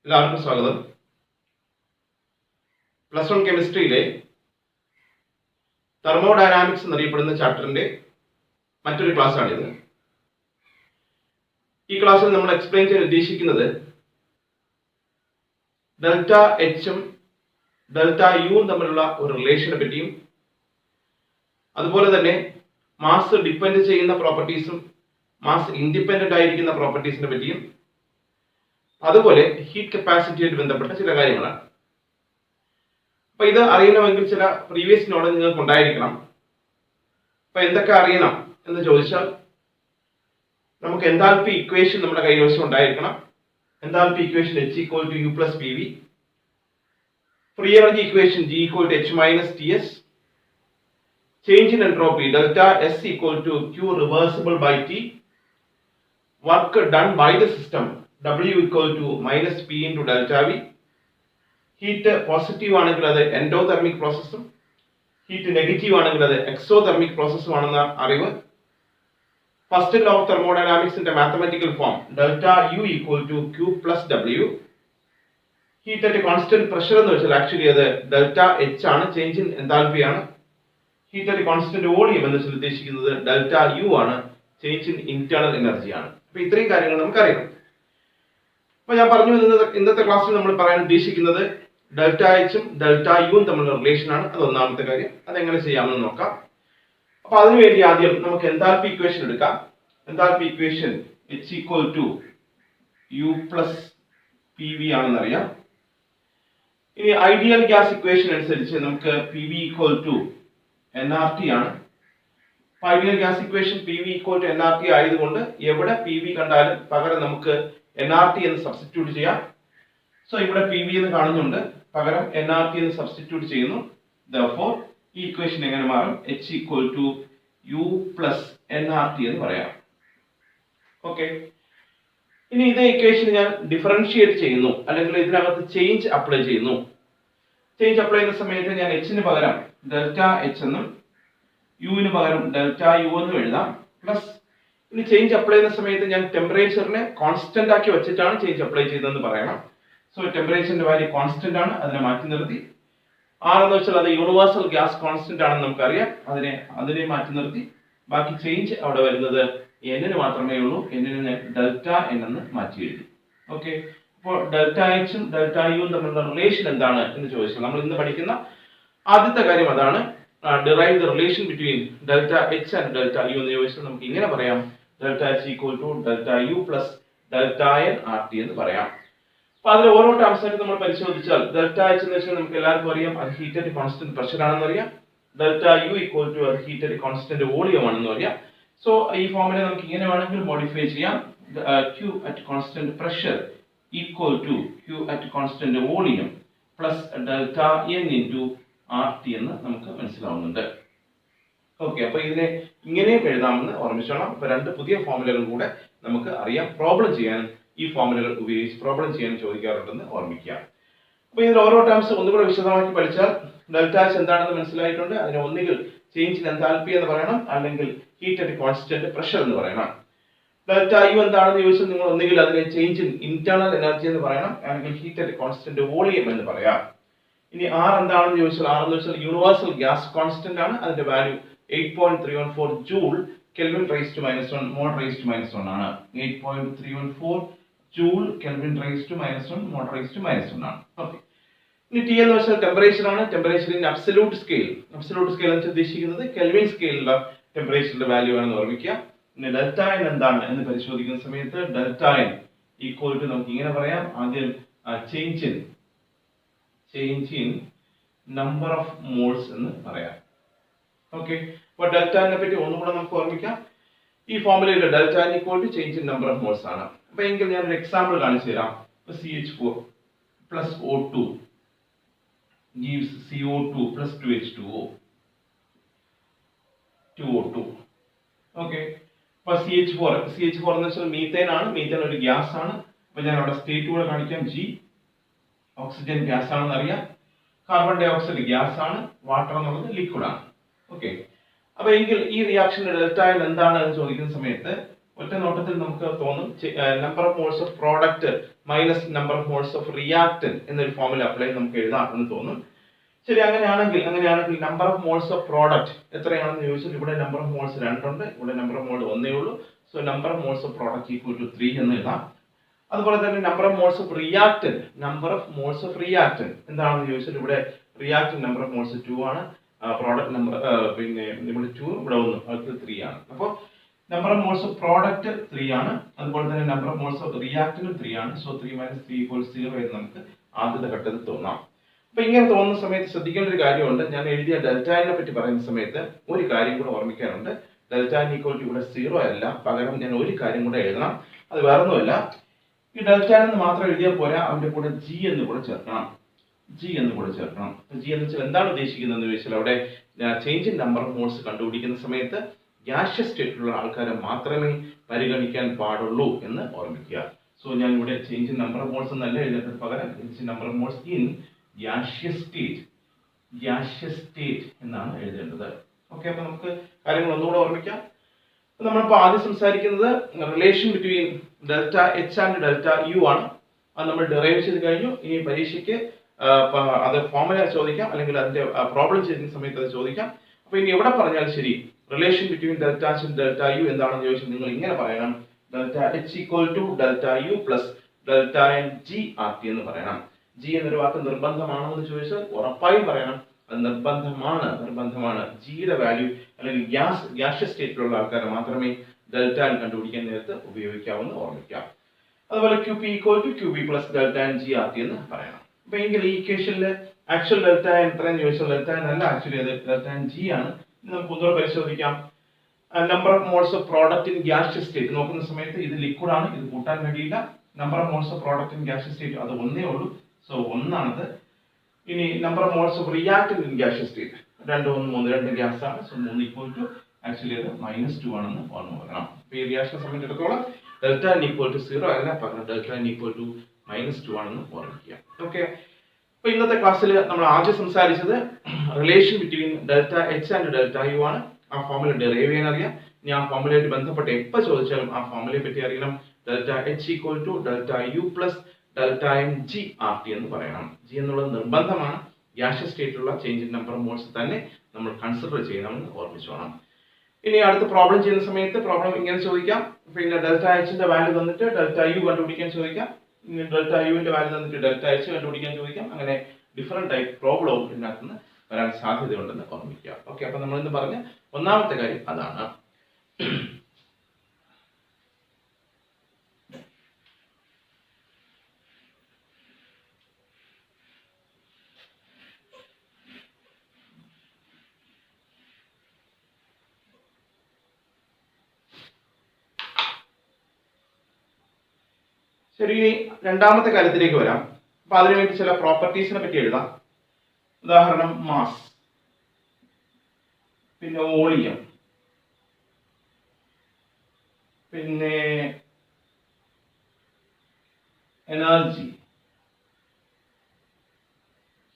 എല്ലാവർക്കും സ്വാഗതം. Plus 1 കെമിസ്ട്രിയിലെ thermodynamics എന്നറിയപ്പെടുന്ന ചാപ്റ്ററിന്റെ മറ്റൊരു ക്ലാസ്സാണിത്. ഈ ക്ലാസ്സിൽ നമ്മൾ എക്സ്പ്ലെയിൻ ചെയ്യാൻ ഉദ്ദേശിക്കുന്നത് ഡെൽറ്റ എച്ചും ഡെൽറ്റ യുവും തമ്മിലുള്ള ഒരു റിലേഷനെ പറ്റിയും അതുപോലെ തന്നെ മാസ് ഡിപ്പെൻഡ് ചെയ്യുന്ന പ്രോപ്പർട്ടീസും മാസ് ഇൻഡിപെൻഡന്റ് ആയിരിക്കുന്ന പ്രോപ്പർട്ടീസിനെ പറ്റിയും അതുപോലെ ഹീറ്റ് കപ്പാസിറ്റിയായിട്ട് ബന്ധപ്പെട്ട ചില കാര്യങ്ങളാണ്. അപ്പൊ ഇത് അറിയണമെങ്കിൽ ചില പ്രീവിയസ് നോളജ് നിങ്ങൾക്ക് ഉണ്ടായിരിക്കണം. അപ്പൊ എന്തൊക്കെ അറിയണം എന്ന് ചോദിച്ചാൽ നമുക്ക് എൻതാൽപ്പി ഇക്വേഷൻ നമ്മുടെ കൈവശം ഉണ്ടായിരിക്കണം. Enthalpy equation H=U+PV, free energy equation G=H-Ts, change in entropy delta S=Q reversible by T, work done by the system W=-P into delta V, heat positive ആണെങ്കിൽ അത് എൻഡോതെർമിക് പ്രോസസ്സും ഹീറ്റ് നെഗറ്റീവ് ആണെങ്കിൽ അത് exothermic പ്രോസസ്സും ആണെന്ന അറിവ്. First law of തെർമോഡൈനാമിക്സിന്റെ mathematical form delta U=Q+W. Heat at constant pressure എന്ന് വെച്ചാൽ actually അത് ഡെൽറ്റ H ആണ്, ചേഞ്ച് ഇൻ എൻതാൽപ്പി ആണ്. ഹീറ്റ് അറ്റ് കോൺസ്റ്റന്റ് വോളിയം എന്ന് വെച്ചാൽ ഉദ്ദേശിക്കുന്നത് ഡെൽറ്റ U ആണ്, ചേഞ്ച് ഇൻ ഇന്റേണൽ എനർജി ആണ്. അപ്പൊ ഇത്രയും കാര്യങ്ങൾ നമുക്കറിയാം. അപ്പൊ ഞാൻ പറഞ്ഞു ഇന്നത്തെ ക്ലാസ്സിൽ നമ്മൾ പറയാൻ ഉദ്ദേശിക്കുന്നത് ഡെൽറ്റ എച്ചും ഡെൽറ്റ യുവും തമ്മിലുള്ള റിലേഷൻ ആണ്. അത് ഒന്നാമത്തെ കാര്യം. അതെങ്ങനെ ചെയ്യാമെന്ന് നോക്കാം. അപ്പൊ അതിനുവേണ്ടി ആദ്യം നമുക്ക് എൻതാൽപ്പി ഇക്വേഷൻ എടുക്കാം. Enthalpy equation H=U+PV ആണെന്നറിയാം. ഇനി ഐഡിയൽ ഗ്യാസ് ഇക്വേഷൻ അനുസരിച്ച് നമുക്ക് PV=nRT ആണ്. ഐഡിയൽ ഗ്യാസ് ഇക്വേഷൻ PV=nRT ആയതുകൊണ്ട് എവിടെ PV കണ്ടാലും പകരം നമുക്ക് nRT എന്ന് സബ്സ്റ്റിറ്റ്യൂട്ട് ചെയ്യാം. സോ ഇവിടെ PV എന്ന് കാണുന്നുണ്ട്, പകരം nRT എന്ന് സബ്സ്റ്റിറ്റ്യൂട്ട് ചെയ്യുന്നു. Therefore ഈ ഇക്വേഷൻ എങ്ങനെ മാറും? H=U+nRT എന്ന് പറയാം. ഓക്കെ. ഇനി ഇതേ ഇക്വേഷൻ ഞാൻ ഡിഫറൻഷിയേറ്റ് ചെയ്യുന്നു, അല്ലെങ്കിൽ ഇതിനകത്ത് ചേഞ്ച് അപ്ലൈ ചെയ്യുന്നു. ചേഞ്ച് അപ്ലൈ ചെയ്യുന്ന സമയത്ത് ഞാൻ Hന് പകരം ഡെൽറ്റ H എന്നും യുവിന് പകരം ഡെൽറ്റ യു എന്നും എഴുതാം. പ്ലസ് ഇനി ചേഞ്ച് അപ്ലൈ ചെയ്യുന്ന സമയത്ത് ഞാൻ ടെമ്പറേച്ചറിനെ കോൺസ്റ്റന്റ് ആക്കി വെച്ചിട്ടാണ് ചേഞ്ച് അപ്ലൈ ചെയ്തതെന്ന് പറയണം. സോ ടെമ്പറേച്ചറിന്റെ വാല്യൂ കോൺസ്റ്റന്റ് ആണ്, അതിനെ മാറ്റി നിർത്തി. R എന്ന് വെച്ചാൽ അത് യൂണിവേഴ്സൽ ഗ്യാസ് കോൺസ്റ്റന്റ് ആണെന്ന് നമുക്കറിയാം, അതിനെ മാറ്റി നിർത്തി. ബാക്കി ചേഞ്ച് അവിടെ വരുന്നത് N മാത്രമേ ഉള്ളൂ. N-ന് ഞാൻ ഡെൽറ്റ N എന്ന് മാറ്റി എഴുതി. ഓക്കെ. അപ്പോൾ ഡെൽറ്റ എച്ചും ഡെൽറ്റ യുവും തമ്മിലുള്ള റിലേഷൻ എന്താണ് എന്ന് ചോദിച്ചാൽ നമ്മൾ ഇന്ന് പഠിക്കുന്ന ആദ്യത്തെ കാര്യം അതാണ്. derive the relation between delta H and delta U എന്ന് ചോദിച്ചാൽ നമുക്ക് ഇങ്ങനെ പറയാം, delta H=delta U plus delta N RT എന്ന് പറയാം. അപ്പൊ അതിൽ ഓരോ ടേംസ് ആയിട്ട് നമ്മൾ പരിശോധിച്ചാൽ ഡെൽറ്റ H എന്ന് വെച്ചാൽ നമുക്ക് എല്ലാവർക്കും അറിയാം അത് ഹീറ്റ് അറ്റ് കോൺസ്റ്റന്റ് പ്രഷർ ആണെന്ന് അറിയാം. ഡെൽറ്റ U അത് ഹീറ്റ് അറ്റ് കോൺസ്റ്റന്റ് വോളിയം ആണെന്ന് അറിയാം. സോ ഈ ഫോമിനെ നമുക്ക് ഇങ്ങനെ വേണമെങ്കിൽ മോഡിഫൈ ചെയ്യാം. Q at constant pressure Q at constant volume plus delta N into RT എന്ന് നമുക്ക് മനസ്സിലാവുന്നുണ്ട്. ഓക്കെ. അപ്പൊ ഇതിനെ ഇങ്ങനെയും എഴുതാമെന്ന് ഓർമ്മിച്ചോളാം. അപ്പൊ രണ്ട് പുതിയ ഫോർമുലകൾ കൂടെ നമുക്ക് അറിയാം. പ്രോബ്ലം ചെയ്യാൻ ഈ ഫോർമുലകൾ ഉപയോഗിച്ച് പ്രോബ്ലം ചെയ്യാൻ ചോദിക്കാറുണ്ടെന്ന് ഓർമ്മിക്കുക. അപ്പൊ ഇതിൽ ഓരോ ടേംസ് ഒന്നുകൂടെ വിശദമാക്കി പഠിച്ചാൽ ഡെൽറ്റ H എന്താണെന്ന് മനസ്സിലായിട്ടുണ്ട്. അതിനെ ഒന്നുകിൽ ചേഞ്ച് ഇൻ എൻതാൽപ്പി എന്ന് പറയണം, അല്ലെങ്കിൽ ഹീറ്റ് അറ്റ് കോൺസ്റ്റന്റ് പ്രഷർ എന്ന് പറയണം. ഡെൽറ്റ യു എന്താണെന്ന് ചോദിച്ചാൽ നിങ്ങൾ ഒന്നുകിൽ അതിനെ ചേഞ്ച് ഇൻ ഇന്റേണൽ എനർജി എന്ന് പറയണം, അല്ലെങ്കിൽ ഹീറ്റ് അറ്റ് കോൺസ്റ്റന്റ് വോളിയം എന്ന് പറയാം. ഇനി R എന്താണെന്ന് ചോദിച്ചാൽ R എന്ന് വെച്ചാൽ യൂണിവേഴ്സൽ ഗ്യാസ് കോൺസ്റ്റന്റ് ആണ്. അതിന്റെ value 8.314 joule kelvin raise to -1 mode raise to -1 ആണ്. 8.314 joule kelvin raise to -1 mode raise to -1 ആണ്. ഓക്കെ. ഇനി T എന്ന് വെച്ചാൽ ടെമ്പറേച്ചർ ആണ്. ടെമ്പറേച്ചർ ഇൻ അബ്സല്യൂട്ട് സ്കെയിൽ എന്ന് ഉദ്ദേശിക്കുന്നത് കെൽവിൻ സ്കെയിലുള്ള ടെമ്പറേച്ചറിന്റെ വാല്യൂ ആണെന്ന് ഓർമ്മിക്കുക. ഇനി ഡെൽറ്റ N എന്താണ് എന്ന് പരിശോധിക്കുന്ന സമയത്ത് ഡെൽറ്റ N നമുക്ക് ഇങ്ങനെ പറയാം. ആദ്യം change in number of moles എന്ന് പറയാം. ഓക്കെ. അപ്പോൾ ഡെൽറ്റ നെ പറ്റി ഒന്നുകൂടെ നമുക്ക് ഓർമ്മിക്കാം. ഈ ഫോർമുലയിൽ delta N change in number of moles ആണ്. അപ്പൊ എങ്കിൽ ഞാൻ ഒരു എക്സാമ്പിൾ കാണിച്ചു തരാം. CH4 plus O2 gives CO2 plus 2H2O 2O2. Okay. അപ്പൊ CH4 എന്ന് വെച്ചാൽ മീത്തേൻ ആണ്. മീത്തേൻ ഒരു ഗ്യാസ് ആണ്. അപ്പൊ ഞാൻ അവിടെ സ്റ്റേറ്റ് കൂടെ കാണിക്കാം. G ഓക്സിജൻ ഗ്യാസ് ആണെന്ന് അറിയാം. കാർബൺ ഡൈ ഓക്സൈഡ് ഗ്യാസ് ആണ്. വാട്ടർ എന്നുള്ളത് ലിക്വിഡ് ആണ്. ഓക്കെ. അപ്പൊ എങ്കിൽ ഈ റിയാക്ഷന്റെ ഡെൽറ്റ N എന്താണ് എന്ന് ചോദിക്കുന്ന സമയത്ത് ഒറ്റ നോട്ടത്തിൽ നമുക്ക് തോന്നും number of moles of product minus number of moles of reactant എന്നൊരു ഫോമിൽ അപ്ലൈ നമുക്ക് എഴുതാം എന്ന് തോന്നും. ശരി, അങ്ങനെയാണെങ്കിൽ number of moles of product എത്രയാണെന്ന് ചോദിച്ചാൽ ഇവിടെ നമ്പർ ഓഫ് മോൾസ് 2 ഉണ്ട്, ഇവിടെ നമ്പർ ഓഫ് മോൾ 1 ഉള്ളൂ. So number of moles of product equal to 3 എന്ന് എഴുതാം. അതുപോലെ തന്നെ number of moles of reactant എന്താണെന്ന് ചോദിച്ചാൽ ഇവിടെ റിയാക്ടൻ നമ്പർ ഓഫ് മോൾസ് 2 ആണ്, പ്രോഡക്റ്റ് നമ്പർ പിന്നെ ഇവിടെ 2 ഇവിടെ 1 അടുത്ത് 3 ആണ്. അപ്പോൾ number of moles of product 3 ആണ്, അതുപോലെ തന്നെ നമ്പർ ഓഫ് മോൾസ് ഓഫ് റിയാക്ടനും 3 ആണ്. സോ 3 - 3 = 0 എന്ന് നമുക്ക് ആദ്യത്തെ ഘട്ടത്തിൽ തോന്നാം. അപ്പൊ ഇങ്ങനെ തോന്നുന്ന സമയത്ത് ശ്രദ്ധിക്കേണ്ട ഒരു കാര്യമുണ്ട്. ഞാൻ എഴുതിയ ഡെൽറ്റാനെ പറ്റി പറയുന്ന സമയത്ത് ഒരു കാര്യം കൂടെ ഓർമ്മിക്കാനുണ്ട്. ഡെൽറ്റ ഈക്വൽ ടു ഇവിടെ 0 അല്ല, പകരം ഞാൻ ഒരു കാര്യം കൂടെ എഴുതണം. അത് വേറൊന്നുമല്ല, ഈ ഡെൽറ്റ എന്ന് മാത്രം എഴുതിയാൽ പോരാ, അവന്റെ കൂടെ ജി എന്ന് കൂടെ ചേർക്കണം. ജി എന്ന് വെച്ചാൽ എന്താണ് ഉദ്ദേശിക്കുന്നത് ചോദിച്ചാൽ അവിടെ change in number of moles കണ്ടുപിടിക്കുന്ന സമയത്ത് ഗ്യാഷ്യസ് സ്റ്റേറ്റിലുള്ള ആൾക്കാരെ മാത്രമേ പരിഗണിക്കാൻ പാടുള്ളൂ എന്ന് ഓർമ്മിക്കുക. സോ ഞാൻ ഇവിടെ change in number of moles എന്നല്ല എഴുതേണ്ടത്, പകരം change in number of moles in gaseous state എന്നാണ് എഴുതേണ്ടത്. ഓക്കെ, അപ്പൊ നമുക്ക് കാര്യങ്ങൾ ഒന്നുകൂടെ ഓർമ്മിക്കാം. നമ്മളിപ്പോൾ ആദ്യം സംസാരിക്കുന്നത് relation between delta H and delta U ആണ്. അത് നമ്മൾ ഡെറൈവ് ചെയ്ത് കഴിഞ്ഞു. ഇനി പരീക്ഷയ്ക്ക് അത് ഫോർമുല ചോദിക്കാം, അല്ലെങ്കിൽ അതിന്റെ പ്രോബ്ലം ചെയ്യുന്ന സമയത്ത് അത് ചോദിക്കാം. അപ്പൊ ഇനി എവിടെ പറഞ്ഞാലും ശരി, relation between delta H and delta U എന്താണെന്ന് ചോദിച്ചാൽ നിങ്ങൾ ഇങ്ങനെ പറയണം: delta H equal to delta U plus delta N G R T എന്ന് പറയണം. ജി എന്നൊരു വാക്ക് നിർബന്ധമാണോ എന്ന് ചോദിച്ചാൽ ഉറപ്പായും പറയണം, അത് നിർബന്ധമാണ്. ജിയുടെ വാല്യൂ അല്ലെങ്കിൽ ഗ്യാഷ്യസ് സ്റ്റേറ്റിലുള്ള ആൾക്കാരെ മാത്രമേ ഡെൽറ്റ കണ്ടുപിടിക്കാൻ നേരത്ത് ഉപയോഗിക്കാവുന്ന ഓർമ്മിക്കാം. അതുപോലെ Q P equal to Q B plus delta N G R T എന്ന് പറയണം. അപ്പൊ എങ്കിൽ ഈ ഇക്വേഷനിൽ ആക്ച്വൽ ഡെൽറ്റ എത്രയെന്ന് ചോദിച്ചാൽ ഡെൽറ്റ അല്ല, ആക്ച്വലി അത് ഡെൽറ്റ എൻ ജി ആണ്. നമുക്ക് ഒന്നുകൂടെ പരിശോധിക്കാം. Number of moles of product in gaseous state നോക്കുന്ന സമയത്ത് ഇത് ലിക്വിഡ് ആണ്, ഇത് കൂട്ടാൻ കഴിയില്ല. Number of moles of product in gaseous state അത് 1 ഉള്ളൂ. സോ 1 ആണത്. ഇനി number of moles of reactant in gaseous state 2 1 3 2 gas ആണ്. സോ 3 ഈക്വൽ ടു ആക്ച്വലി അത് -2 ആണെന്ന് ഓർമ്മ വെക്കണം. അപ്പൊ ഈ റിയാക്ഷനെ സംബന്ധിച്ചിടത്തോളം ഡെൽറ്റ ഈക്വൽ ടു 0 അല്ല, പകരം ഡെൽറ്റ ഈക്വൽ ടു -2 ആണെന്ന് ഓർമ്മിക്കുക. ഓക്കെ, അപ്പൊ ഇന്നത്തെ ക്ലാസ്സിൽ നമ്മൾ ആദ്യം സംസാരിച്ചത് relation between delta H and delta U ആണ്. ആ ഫോർമുല ഡെറൈവ് ചെയ്യാൻ അറിയാം. ഇനി ആ ഫോർമുലയായിട്ട് ബന്ധപ്പെട്ട് എപ്പോൾ ചോദിച്ചാലും ആ ഫോർമുലയെ പറ്റി അറിയണം. Delta H equal to delta U plus delta M G R T എന്ന് പറയണം. ജി എന്നുള്ളത് നിർബന്ധമാണ്. ഗ്യാഷ്യസ് സ്റ്റേറ്റിലുള്ള change in number of moles തന്നെ നമ്മൾ കൺസിഡർ ചെയ്യണമെന്ന് ഓർമ്മിച്ചോണം. ഇനി അടുത്ത പ്രോബ്ലം ചെയ്യുന്ന സമയത്ത് പ്രോബ്ലം ഇങ്ങനെ ചോദിക്കാം. പിന്നെ ഡെൽറ്റ എച്ചിന്റെ വാല്യൂ തന്നിട്ട് ഡെൽറ്റ യു കണ്ടുപിടിക്കാൻ ചോദിക്കാം. ഇനി ഡെൽറ്റ യുവിന്റെ വാല്യൂ തന്നിട്ട് ഡെൽറ്റ എച്ച് കണ്ടുപിടിക്കാൻ ചോദിക്കാം. അങ്ങനെ ഡിഫറെന്റ് ടൈപ്പ് പ്രോബ്ലവും ഇതിനകത്ത് നിന്ന് വരാൻ സാധ്യതയുണ്ടെന്ന് ഓർമ്മിക്കുക. ഓക്കെ, അപ്പൊ നമ്മൾ ഇന്ന് പറഞ്ഞ ഒന്നാമത്തെ കാര്യം അതാണ്. ശരി, ഇനി രണ്ടാമത്തെ കാര്യത്തിലേക്ക് വരാം. അപ്പൊ അതിനുവേണ്ടി ചില പ്രോപ്പർട്ടീസിനെ പറ്റി എഴുതാം. ഉദാഹരണം മാസ്, പിന്നെ വോളിയം, പിന്നെ energy,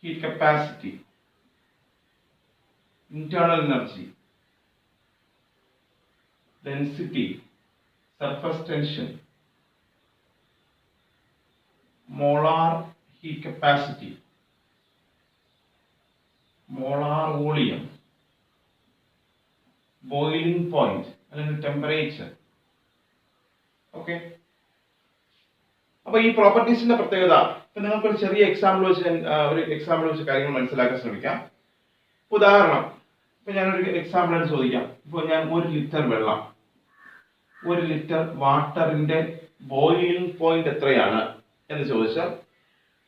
heat capacity, internal energy, density, surface tension, molar heat capacity, molar volume, boiling point അല്ലെങ്കിൽ ടെമ്പറേച്ചർ. ഓക്കെ, അപ്പൊ ഈ പ്രോപ്പർട്ടീസിന്റെ പ്രത്യേകത ഇപ്പൊ നിങ്ങൾക്ക് ഒരു ചെറിയ എക്സാമ്പിൾ വെച്ച് കാര്യങ്ങൾ മനസ്സിലാക്കാൻ ശ്രമിക്കാം. ഉദാഹരണം, ഇപ്പൊ ഞാനൊരു എക്സാമ്പിൾ ചോദിക്കാം. ഇപ്പൊ ഞാൻ 1 ലിറ്റർ വെള്ളം, 1 ലിറ്റർ വാട്ടറിന്റെ ബോയിലിംഗ് പോയിന്റ് എത്രയാണ് എന്ന് ചോദിച്ചാൽ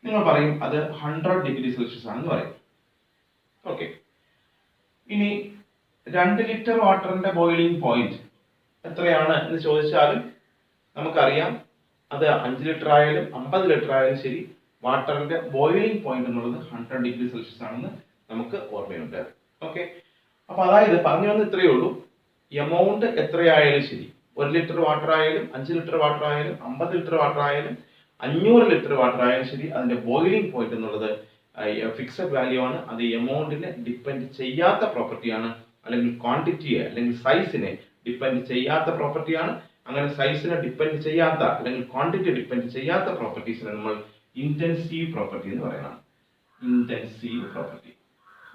നിങ്ങൾ പറയും അത് 100 ഡിഗ്രി സെൽഷ്യസ് ആണെന്ന് പറയും. ഓക്കെ, ഇനി 2 ലിറ്റർ വാട്ടറിന്റെ ബോയിലിംഗ് പോയിന്റ് എത്രയാണ് എന്ന് ചോദിച്ചാലും നമുക്കറിയാം അത് 5 ലിറ്റർ ആയാലും 50 ലിറ്റർ ആയാലും ശരി, വാട്ടറിന്റെ ബോയിലിംഗ് പോയിന്റ് എന്നുള്ളത് 100 ഡിഗ്രി സെൽഷ്യസ് ആണെന്ന് നമുക്ക് ഓർമ്മയുണ്ട്. ഓക്കെ, അപ്പൊ അതായത് പറഞ്ഞു വന്ന് ഇത്രയേ ഉള്ളൂ. എമൗണ്ട് എത്രയായാലും ശരി, 1 ലിറ്റർ വാട്ടർ ആയാലും 5 ലിറ്റർ വാട്ടർ ആയാലും 50 ലിറ്റർ വാട്ടർ ആയാലും 500 ലിറ്റർ വാട്ടർ ആയാലും ശരി, അതിന്റെ ബോയിലിംഗ് പോയിന്റ് എന്നുള്ളത് ഫിക്സഡ് വാല്യൂ ആണ്. അത് എമൗണ്ടിനെ ഡിപ്പെൻഡ് ചെയ്യാത്ത പ്രോപ്പർട്ടിയാണ്, അല്ലെങ്കിൽ ക്വാണ്ടിറ്റിയെ അല്ലെങ്കിൽ സൈസിനെ ഡിപ്പെൻഡ് ചെയ്യാത്ത പ്രോപ്പർട്ടിയാണ്. അങ്ങനെ സൈസിനെ ഡിപ്പെൻഡ് ചെയ്യാത്ത അല്ലെങ്കിൽ ക്വാണ്ടിറ്റി ഡിപ്പെൻഡ് ചെയ്യാത്ത പ്രോപ്പർട്ടീസിനെ നമ്മൾ ഇന്റൻസീവ് പ്രോപ്പർട്ടി എന്ന് പറയണം. Intensive property.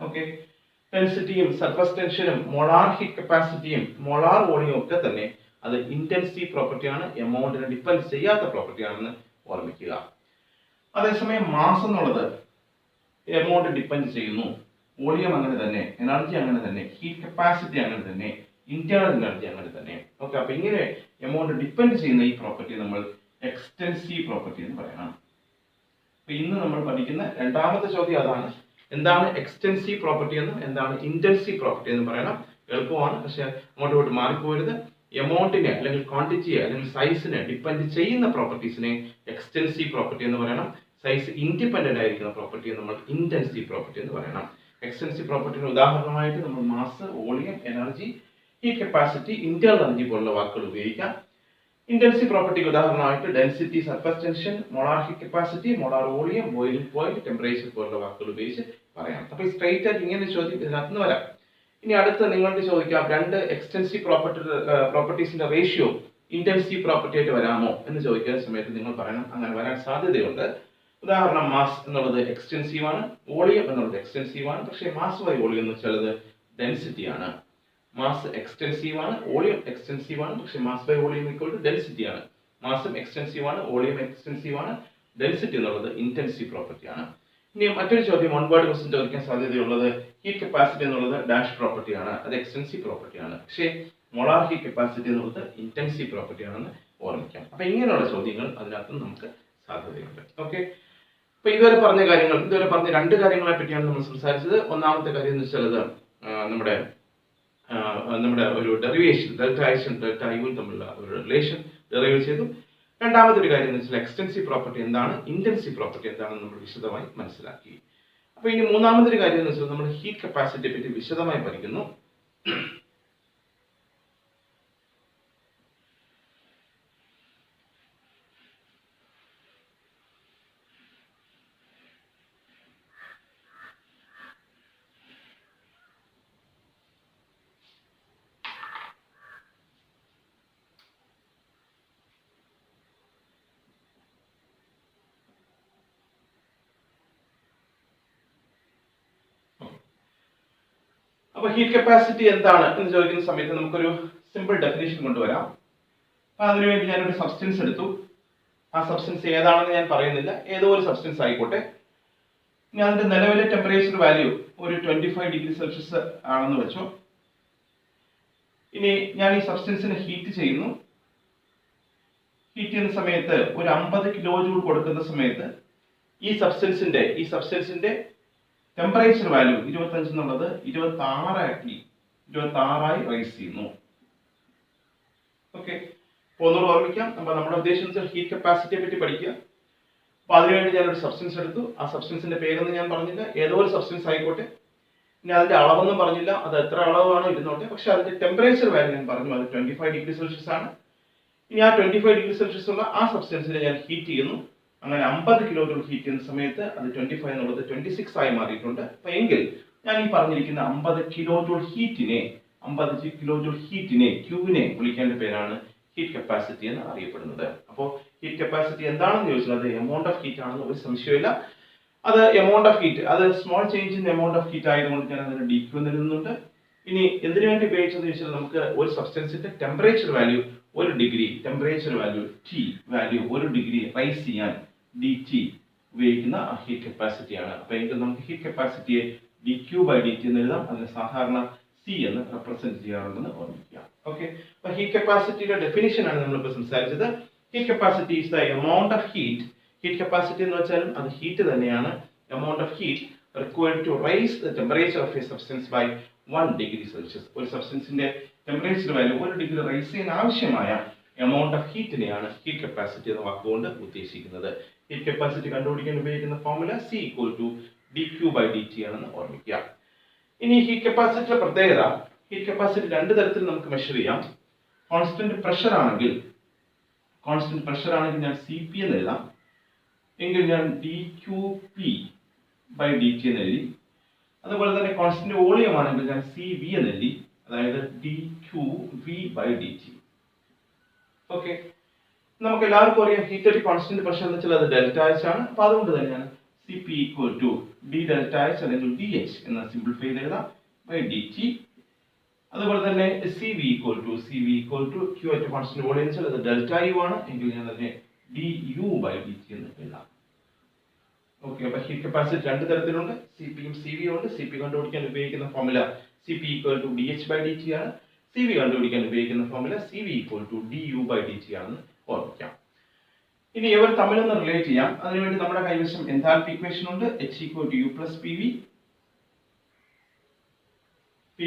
ഓക്കെ, ഡെൻസിറ്റിയും സർഫസ് ടെൻഷനും മോളാർ ഹീറ്റ് കപ്പാസിറ്റിയും മോളാർ വോളിയം ഒക്കെ തന്നെ അത് ഇന്റൻസീവ് പ്രോപ്പർട്ടിയാണ്, എമൗണ്ടിനെ ഡിപ്പെൻഡ് ചെയ്യാത്ത പ്രോപ്പർട്ടിയാണെന്ന് ഓർമ്മിക്കുക. അതേസമയം മാസ് എന്നുള്ളത് എമൗണ്ട് ഡിപ്പെൻഡ് ചെയ്യുന്നു, വോളിയം അങ്ങനെ തന്നെ, എനർജി അങ്ങനെ തന്നെ, ഹീറ്റ് കപ്പാസിറ്റി അങ്ങനെ തന്നെ, ഇന്റേണൽ എനർജി അങ്ങനെ തന്നെ. ഓക്കെ, അപ്പൊ ഇങ്ങനെ എമൗണ്ട് ഡിപ്പെൻഡ് ചെയ്യുന്ന ഈ പ്രോപ്പർട്ടി നമ്മൾ എക്സ്റ്റൻസീവ് പ്രോപ്പർട്ടി എന്ന് പറയണം. അപ്പൊ ഇന്ന് നമ്മൾ പഠിക്കുന്ന രണ്ടാമത്തെ ചോദ്യം അതാണ്, എന്താണ് എക്സ്റ്റൻസീവ് പ്രോപ്പർട്ടി എന്നും എന്താണ് ഇന്റൻസീവ് പ്രോപ്പർട്ടി എന്ന് പറയണം. എളുപ്പമാണ്, പക്ഷെ അങ്ങോട്ട് മാറിപ്പോരുത്. എമൗണ്ടിനെ അല്ലെങ്കിൽ ക്വാണ്ടിറ്റിയെ അല്ലെങ്കിൽ സൈസിനെ ഡിപ്പെൻഡ് ചെയ്യുന്ന പ്രോപ്പർട്ടീസിനെ എക്സ്റ്റൻസീവ് പ്രോപ്പർട്ടി എന്ന് പറയണം. സൈസ് ഇൻഡിപെൻഡന്റ് ആയിരിക്കുന്ന പ്രോപ്പർട്ടിയെ നമ്മൾ ഇന്റൻസീവ് പ്രോപ്പർട്ടി എന്ന് പറയണം. എക്സ്റ്റൻസീവ് പ്രോപ്പർട്ടിന് ഉദാഹരണമായിട്ട് നമ്മൾ mass, volume, energy, heat capacity, internal energy പോലുള്ള വാക്കുകൾ ഉപയോഗിക്കാം. ഇന്റൻസീവ് പ്രോപ്പർട്ടിക്ക് ഉദാഹരണമായിട്ട് density, surface tension, molar heat capacity, molar volume, boiling point, temperature പോലുള്ള വാക്കുകൾ ഉപയോഗിച്ച് പറയാം. അപ്പൊ ഈ സ്ട്രൈറ്റ് ആയിട്ട് ഇങ്ങനെ ചോദ്യം ഇതിനകത്ത് നിന്ന് വരാം. ഇനി അടുത്ത് നിങ്ങൾക്ക് ചോദിക്കാം, രണ്ട് എക്സ്റ്റൻസീവ് പ്രോപ്പർട്ടീസിന്റെ റേഷ്യോ ഇന്റൻസീവ് പ്രോപ്പർട്ടി ആയിട്ട് വരാമോ എന്ന് ചോദിക്കുന്ന സമയത്ത് നിങ്ങൾ പറയണം അങ്ങനെ വരാൻ സാധ്യതയുണ്ട്. ഉദാഹരണം, മാസ് എന്നുള്ളത് എക്സ്റ്റൻസീവ് ആണ്, വോളിയം എന്നുള്ളത് എക്സ്റ്റൻസീവ് ആണ്. പക്ഷേ മാസ് ബൈ വോളിയം എന്ന് വെച്ചാൽ ഡെൻസിറ്റി ആണ്. മാസ് എക്സ്റ്റൻസീവ് ആണ്, വോളിയം എക്സ്റ്റൻസീവ് ആണ്, പക്ഷേ mass by volume equal to density ആണ്. മാസും എക്സ്റ്റൻസീവ് ആണ്, വോളിയം എക്സ്റ്റൻസീവ് ആണ്, ഡെൻസിറ്റി എന്നുള്ളത് ഇന്റൻസീവ് പ്രോപ്പർട്ടി ആണ്. ഇനി മറ്റൊരു ചോദ്യം വൺ വേർഡ് ക്വസ്റ്റ്യൻ ചോദിക്കാൻ സാധ്യതയുള്ളത്, ഹീറ്റ് കപ്പാസിറ്റി എന്നുള്ളത് ഡാഷ് പ്രോപ്പർട്ടി ആണ്, അത് എക്സ്റ്റൻസീവ് പ്രോപ്പർട്ടി ആണ്. പക്ഷേ മോളാർ ഹീറ്റ് കപ്പാസിറ്റി എന്നുള്ളത് ഇന്റൻസീവ് പ്രോപ്പർട്ടി ആണെന്ന് ഓർമ്മിക്കാം. അപ്പൊ ഇങ്ങനെയുള്ള ചോദ്യങ്ങൾ അതിനകത്ത് നമുക്ക് സാധ്യതയുണ്ട്. ഓക്കെ, അപ്പൊ ഇതുവരെ പറഞ്ഞ രണ്ട് കാര്യങ്ങളെ പറ്റിയാണ് നമ്മൾ സംസാരിച്ചത്. ഒന്നാമത്തെ കാര്യം എന്ന് വെച്ചാൽ നമ്മുടെ ഒരു ഡെറിവേഷൻ, ഡെൽറ്റ ഐസും ഡെൽറ്റ ഐയും തമ്മിലുള്ള ഒരു റിലേഷൻ ഡെറൈവ് ചെയ്തു. രണ്ടാമത്തെ ഒരു കാര്യം എന്ന് വെച്ചാൽ എക്സ്റ്റൻസീവ് പ്രോപ്പർട്ടി എന്താണ്, ഇന്റൻസീവ് പ്രോപ്പർട്ടി എന്താണെന്ന് നമ്മൾ വിശദമായി മനസ്സിലാക്കി. അപ്പൊ ഇനി മൂന്നാമത്തെ ഒരു കാര്യം എന്ന് വെച്ചാൽ നമ്മൾ ഹീറ്റ് കപ്പാസിറ്റിയെ പറ്റി വിശദമായി പഠിക്കുന്നു. അപ്പൊ ഹീറ്റ് കപ്പാസിറ്റി എന്താണ് എന്ന് ചോദിക്കുന്ന സമയത്ത് നമുക്കൊരു സിമ്പിൾ ഡെഫിനേഷൻ കൊണ്ടുവരാം. അപ്പൊ അതിനുവേണ്ടി ഞാനൊരു സബ്സ്റ്റൻസ് എടുത്തു. ആ സബ്സ്റ്റൻസ് ഏതാണെന്ന് ഞാൻ പറയുന്നില്ല, ഏതോ ഒരു സബ്സ്റ്റൻസ് ആയിക്കോട്ടെ. ഇനി അതിന്റെ നിലവിലെ ടെമ്പറേച്ചർ വാല്യൂ ഒരു 25 ഡിഗ്രി സെൽഷ്യസ് ആണെന്ന് വെച്ചോ. ഇനി ഞാൻ ഈ സബ്സ്റ്റൻസിനെ ഹീറ്റ് ചെയ്യുന്നു. ഹീറ്റ് ചെയ്യുന്ന സമയത്ത് ഒരു 50 കിലോ ജൂൾ കൊടുക്കുന്ന സമയത്ത് ഈ സബ്സ്റ്റൻസിന്റെ ടെമ്പറേച്ചർ വാല്യൂ 25 എന്നുള്ളത് 26 റൈസ് ചെയ്യുന്നു. ഓക്കെ, ഒന്നുകൂടെ ഓർമ്മിക്കാം. അപ്പൊ നമ്മുടെ ഉദ്ദേശം ഹീറ്റ് കപ്പാസിറ്റിയെ പറ്റി പഠിക്കുക. അപ്പൊ അതിനുവേണ്ടി ഞാനൊരു സബ്സ്റ്റൻസ് എടുത്തു. ആ സബ്സ്റ്റൻസിന്റെ പേരൊന്നും ഞാൻ പറഞ്ഞില്ല, ഏതോ ഒരു സബ്സ്റ്റൻസ് ആയിക്കോട്ടെ. ഇനി അതിന്റെ അളവൊന്നും പറഞ്ഞില്ല, അത് എത്ര അളവാണോ ഇരുന്നോട്ടെ. പക്ഷെ അതിന്റെ ടെമ്പറേച്ചർ വാല്യൂ ഞാൻ പറഞ്ഞു, അത് 25 ഡിഗ്രി സെൽഷ്യസ് ആണ്. ഇനി ആ 25 ഡിഗ്രി സെൽഷ്യസ് ഉള്ള ആ സബ്സ്റ്റൻസിനെ ഞാൻ ഹീറ്റ് ചെയ്യുന്നു. അങ്ങനെ 50 കിലോ ജൂൾ ഹീറ്റ് ചെയ്യുന്ന സമയത്ത് അത് 25 എന്നുള്ളത് 26 ആയി മാറിയിട്ടുണ്ട്. അപ്പൊ എങ്കിൽ ഞാൻ ഈ പറഞ്ഞിരിക്കുന്ന 50 കിലോ ജൂൾ ഹീറ്റിനെ ക്യൂവിനെ വിളിക്കേണ്ട പേരാണ് ഹീറ്റ് കപ്പാസിറ്റി എന്ന് അറിയപ്പെടുന്നത്. അപ്പോൾ ഹീറ്റ് കപ്പാസിറ്റി എന്താണെന്ന് ചോദിച്ചാൽ അത് എമൗണ്ട് ഓഫ് ഹീറ്റ് ആണെന്ന് ഒരു സംശയമില്ല. അത് എമൗണ്ട് ഓഫ് ഹീറ്റ്, അത് small change in amount of heat ആയതുകൊണ്ട് ഞാൻ അതിന് dq എന്ന് എഴുതുന്നുണ്ട്. ഇനി എന്തിനു വേണ്ടി ഉപയോഗിച്ചെന്ന് ചോദിച്ചാൽ നമുക്ക് ഒരു സബ്സ്റ്റൻസിന്റെ temperature value 1 degree, temperature value T value 1 degree rice ചെയ്യാൻ dt ഉപയോഗിക്കുന്ന ഹീറ്റ് കപ്പാസിറ്റി ആണ്. അപ്പൊ എങ്കിൽ നമുക്ക് ഹീറ്റ് കപ്പാസിറ്റിയെ dq/dt എന്ന് എഴുതാം. അതിന് സാധാരണ C എന്ന് റെപ്രസെന്റ് ചെയ്യാറുണ്ടെന്ന് ഓർമ്മിക്കുക. ഓക്കെ, അപ്പൊ ഹീറ്റ് കപ്പാസിറ്റിയുടെ ഡെഫിനിഷൻ ആണ് നമ്മളിപ്പോൾ സംസാരിച്ചത്. Heat capacity is the amount of heat. Heat capacity എന്ന് വെച്ചാലും അത് ഹീറ്റ് തന്നെയാണ്. Amount of heat required to raise the temperature of a substance by 1 degree Celsius. ഒരു സബ്സ്റ്റൻസിന്റെ ടെമ്പറേച്ചർ വാല്യൂ 1 ഡിഗ്രി റൈസ് ചെയ്യാൻ ആവശ്യമായ എമൗണ്ട് ഓഫ് ഹീറ്റിനെയാണ് ഹീറ്റ് കപ്പാസിറ്റി എന്ന വാക്കുകൊണ്ട് ഉദ്ദേശിക്കുന്നത്. ഹീറ്റ് കപ്പാസിറ്റി കണ്ടുപിടിക്കാൻ ഉപയോഗിക്കുന്ന ഫോർമുല C = dq/dt ആണെന്ന് ഓർമ്മിക്കുക. ഇനി ഹീറ്റ് കപ്പാസിറ്റിയുടെ പ്രത്യേകത, ഹീറ്റ് കപ്പാസിറ്റി രണ്ട് തരത്തിൽ നമുക്ക് മെഷർ ചെയ്യാം. കോൺസ്റ്റന്റ് പ്രഷർ ആണെങ്കിൽ ഞാൻ Cp എന്ന് എഴുതാം. എങ്കിൽ ഞാൻ dqp/dt എന്ന് എഴുതി. അതുപോലെ തന്നെ കോൺസ്റ്റന്റ് വോളിയം ആണെങ്കിൽ ഞാൻ Cv എന്ന് എഴുതി, അതായത് dqv/dt. ഓക്കെ, നമുക്ക് എല്ലാവർക്കും അറിയാം ഹീറ്റ് അറ്റ് കോൺസ്റ്റന്റ് പ്രഷർ എന്ന് വെച്ചാൽ അത് ഡെൽറ്റ എച്ച് ആണ്. അപ്പൊ അതുകൊണ്ട് തന്നെയാണ് C P equal to D delta H അല്ലെങ്കിൽ ഡി എച്ച് എന്ന് സിംപ്ലിഫൈ ചെയ്ത് എഴുതാം ബൈ ഡി ടി. അതുപോലെ തന്നെ C V equal to Q at constant volume എന്ന് വെച്ചാൽ അത് ഡെൽറ്റ യു ആണ് എങ്കിൽ ഞാൻ അതിനെ D U by D T എന്ന് എഴുതാം. ഓക്കെ, അപ്പൊ ഹീറ്റ് കപ്പാസിറ്റി രണ്ട് തരത്തിലുണ്ട്, സി പിയും സി വി ഉണ്ട്. സി പി കണ്ടുപിടിക്കാൻ ഉപയോഗിക്കുന്ന formula C P equal to D H by D T ആണ്. സി വി കണ്ടുപിടിക്കാൻ ഉപയോഗിക്കുന്ന formula C V equal to D U by D T ആണെന്ന് ഓർമ്മിക്കാം. ഇനി ഇവർ തമ്മിലൊന്ന് റിലേറ്റ് ചെയ്യാം. അതിനുവേണ്ടി നമ്മുടെ കൈവശം എൻതാൽപ്പി ഇക്വേഷൻ ഉണ്ട്. H equal to U plus P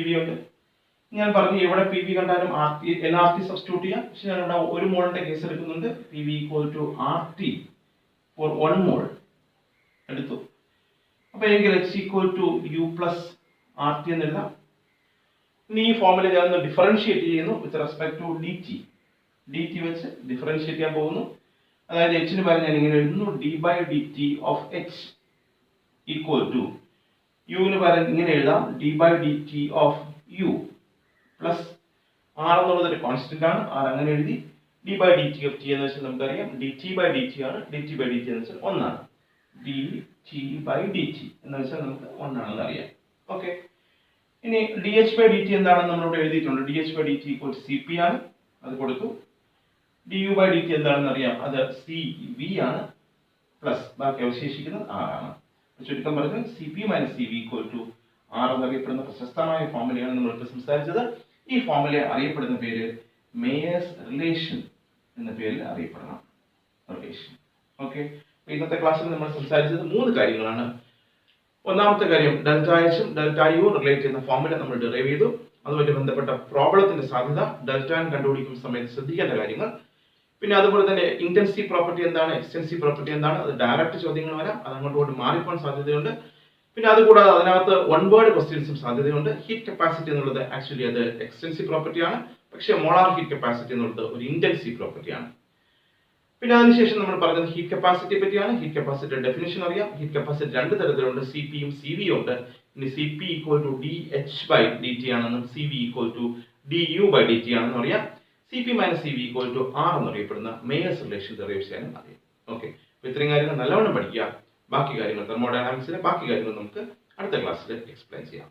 V ഉണ്ട്. ഞാൻ പറഞ്ഞു ഇവിടെ പി വി കണ്ടാലും എൻ ആർ ടി സബ്സ്റ്റിറ്റ്യൂട്ട് ചെയ്യാം. പക്ഷെ ഞാൻ ഇവിടെ ഒരു മോളിന്റെ കേസ് എടുക്കുന്നുണ്ട്. P V equal to R T for 1 mole എടുത്തു. അപ്പൊ എനിക്ക് H equal to U plus R T എന്ന് എഴുതാം. ഇനി ഈ ഫോർമുല ഞാൻ ഒന്ന് ഡിഫറൻഷിയേറ്റ് ചെയ്യുന്നു with respect to D T. D T വെച്ച് ഡിഫറൻഷിയേറ്റ് ചെയ്യാൻ പോകുന്നു. അതായത് എച്ചിന് പകരം ഞാൻ ഇങ്ങനെ എഴുതുന്നു D by D T of H equal to യുവിന് പകരം ഇങ്ങനെ എഴുതാം D by D T of U plus R എന്നുള്ളത് ഒരു കോൺസ്റ്റന്റ് ആണ്. ആർ അങ്ങനെ എഴുതി. D by D T of T എന്ന് വെച്ചാൽ നമുക്കറിയാം D T by D T ആണ്. D T by D T എന്ന് വെച്ചാൽ ഒന്നാണ്. D T by D T എന്ന് വെച്ചാൽ നമുക്ക് ഒന്നാണെന്ന് അറിയാം. ഓക്കെ, ഇനി D H by D T എന്താണെന്ന് നമ്മളിവിടെ എഴുതിയിട്ടുണ്ട്. D H by D T equal C P ആണ്, അത് കൊടുത്തു. D U by D T എന്താണെന്ന് അറിയാം, അത് സി വി ആണ് പ്ലസ് ബാക്കി അവശേഷിക്കുന്നത് ആർ ആണ്. ചുരുക്കം പറഞ്ഞാൽ C P minus C V equal to R എന്നറിയപ്പെടുന്ന പ്രശസ്തമായ ഫോർമുലയാണ് നമ്മളിപ്പോൾ സംസാരിച്ചത്. ഈ ഫോർമുല അറിയപ്പെടുന്ന പേര് മേയേഴ്സ് റിലേഷൻ എന്ന പേരിൽ അറിയപ്പെടണം. റിലേഷൻ. ഓക്കെ, ഇന്നത്തെ ക്ലാസ്സിൽ നമ്മൾ സംസാരിച്ചത് 3 കാര്യങ്ങളാണ്. ഒന്നാമത്തെ കാര്യം ഡെൽറ്റ എച്ചും ഡെൽറ്റ യു റിലേറ്റ് ചെയ്യുന്ന ഫോർമുല നമ്മൾ ഡിറൈവ് ചെയ്തു. അതുമായിട്ട് ബന്ധപ്പെട്ട പ്രോബ്ലത്തിന്റെ സാധ്യത, ഡെൽറ്റ കണ്ടുപിടിക്കുന്ന സമയത്ത് ശ്രദ്ധിക്കേണ്ട കാര്യങ്ങൾ. പിന്നെ അതുപോലെ തന്നെ ഇന്റൻസീവ് പ്രോപ്പർട്ടി എന്താണ്, എക്സ്റ്റൻസീവ് പ്രോപ്പർട്ടി എന്താണ്, അത് ഡയറക്റ്റ് ചോദ്യങ്ങൾ വരാം, അത് അങ്ങോട്ട് മാറിപ്പോകാൻ സാധ്യതയുണ്ട്. പിന്നെ അതുകൂടാതെ അതിനകത്ത് 1 വേർഡ് ക്വസ്റ്റ്യൻസും സാധ്യതയുണ്ട്. ഹീറ്റ് കപ്പാസിറ്റി എന്നുള്ളത് ആക്ച്വലി അത് എക്സ്റ്റൻസീവ് പ്രോപ്പർട്ടിയാണ്. പക്ഷേ മോളാർ ഹീറ്റ് കപ്പാസിറ്റി എന്നുള്ളത് ഒരു ഇന്റൻസീവ് പ്രോപ്പർട്ടിയാണ്. പിന്നെ അതിനുശേഷം നമ്മൾ പറഞ്ഞത് ഹീറ്റ് കപ്പാസിറ്റിയെ പറ്റിയാണ്. ഹീറ്റ് കപ്പാസിറ്റിയുടെ ഡെഫിനിഷൻ അറിയാം. ഹീറ്റ് കപ്പാസിറ്റി രണ്ട് തരത്തിലുണ്ട്, സി പിയും സി വി ഉണ്ട്. ഇനി C P equal to D H by D T ആണെന്നും C V equal to D U by D T ആണെന്നും അറിയാം. C P minus C V equal to R എന്നറിയപ്പെടുന്ന Mayer's relation derive ചെയ്യാനും അറിയാം. Okay, ഇത്രയും കാര്യങ്ങൾ നല്ലവണ്ണം പഠിക്കുക. ബാക്കി കാര്യങ്ങൾ തെർമോഡൈനാമിക്സിലെ ബാക്കി കാര്യങ്ങൾ നമുക്ക് അടുത്ത ക്ലാസ്സിൽ എക്സ്പ്ലെയിൻ ചെയ്യാം.